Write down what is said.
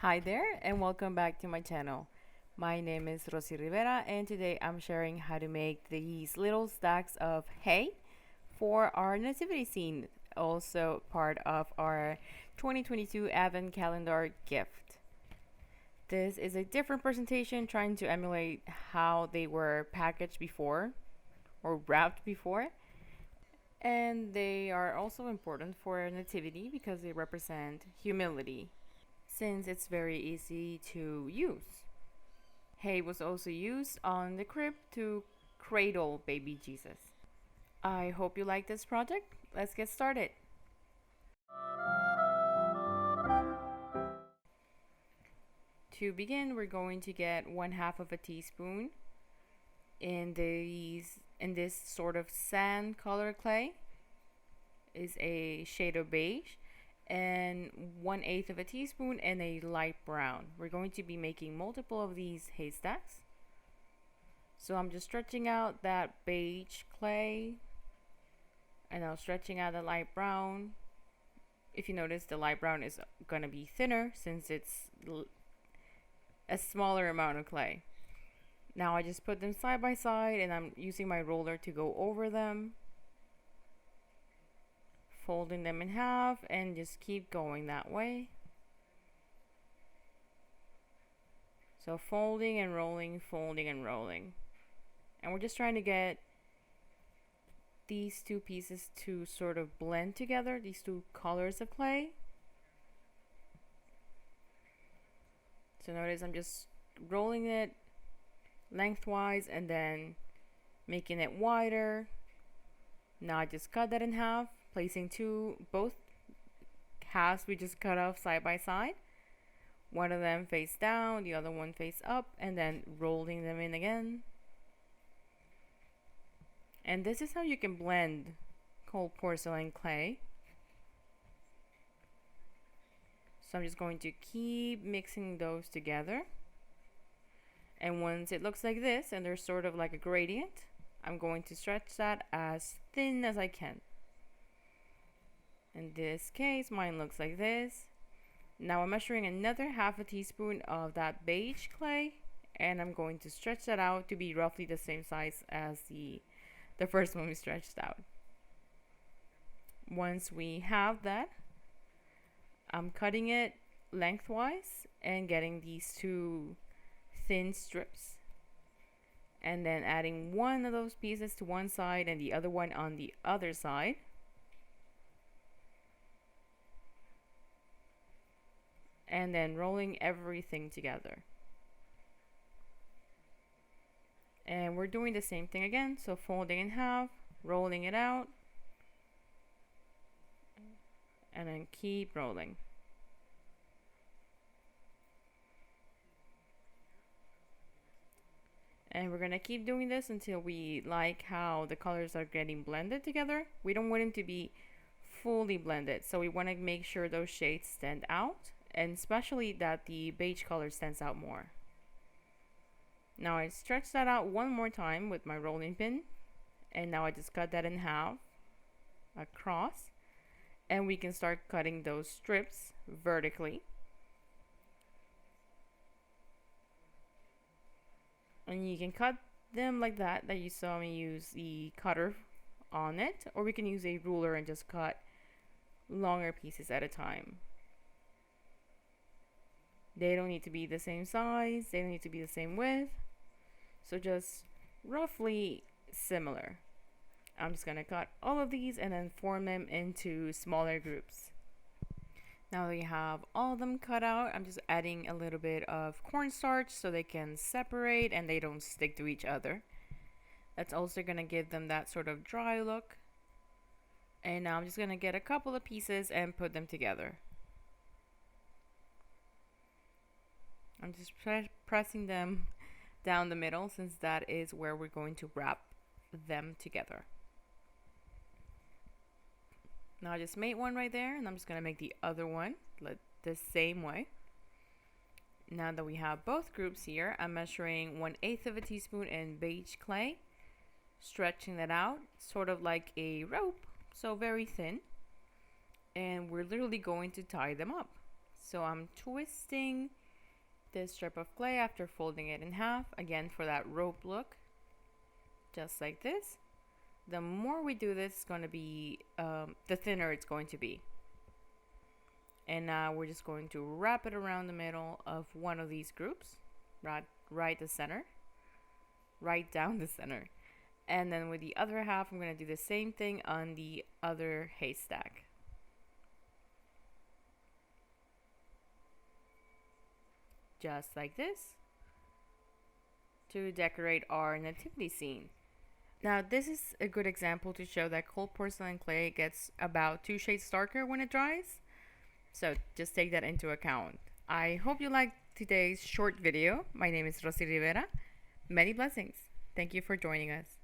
Hi there and welcome back to my channel. My name is Rossy Rivera and today I'm sharing how to make these little stacks of hay for our nativity scene, also part of our 2022 Advent Calendar gift. This is a different presentation trying to emulate how they were packaged before or wrapped before, and they are also important for nativity because they represent humility since it's very easy to use. Hay was also used on the crib to cradle baby Jesus. I hope you like this project. Let's get started. To begin, we're going to get 1/2 of a teaspoon in this sort of sand color clay. Is a shade of beige, and 1/8 of a teaspoon in a light brown. We're going to be making multiple of these haystacks. So I'm just stretching out that beige clay and now stretching out the light brown. If you notice, the light brown is going to be thinner since it's a smaller amount of clay. Now I just put them side by side and I'm using my roller to go over them, folding them in half, and just keep going that way. So folding and rolling, folding and rolling. And we're just trying to get these two pieces to sort of blend together, these two colors of clay. So notice I'm just rolling it lengthwise and then making it wider. Now I just cut that in half, placing both halves we just cut off side by side. One of them face down, the other one face up, and then rolling them in again. And this is how you can blend cold porcelain clay. So I'm just going to keep mixing those together. And once it looks like this, and there's sort of like a gradient, I'm going to stretch that as thin as I can. In this case, mine looks like this. Now I'm measuring another 1/2 teaspoon of that beige clay, and I'm going to stretch that out to be roughly the same size as the first one we stretched out. Once we have that, I'm cutting it lengthwise and getting these two thin strips, and then adding one of those pieces to one side and the other one on the other side. And then rolling everything together. And we're doing the same thing again, so folding in half, rolling it out, and then keep rolling. And we're gonna keep doing this until we like how the colors are getting blended together. We don't want them to be fully blended, so we want to make sure those shades stand out, and especially that the beige color stands out more. Now I stretch that out one more time with my rolling pin, and now I just cut that in half across, and we can start cutting those strips vertically. And you can cut them like that you saw me use the cutter on it, or we can use a ruler and just cut longer pieces at a time. They don't need to be the same size, they don't need to be the same width, so just roughly similar. I'm just gonna cut all of these and then form them into smaller groups. Now that you have all of them cut out, I'm just adding a little bit of cornstarch so they can separate and they don't stick to each other. That's also gonna give them that sort of dry look. And now I'm just gonna get a couple of pieces and put them together. I'm just pressing them down the middle since that is where we're going to wrap them together. Now I just made one right there, and I'm just gonna make the other one the same way. Now that we have both groups here, I'm measuring 1/8 of a teaspoon in beige clay, stretching that out sort of like a rope, so very thin, and we're literally going to tie them up. So I'm twisting this strip of clay after folding it in half, again for that rope look, just like this. The more we do this, it's going to be, the thinner it's going to be. And now we're just going to wrap it around the middle of one of these groups, right the center, right down the center. And then with the other half, I'm going to do the same thing on the other haystack. Just like this, to decorate our nativity scene. Now this is a good example to show that cold porcelain clay gets about 2 shades darker when it dries. So just take that into account. I hope you liked today's short video. My name is Rossy Rivera. Many blessings. Thank you for joining us.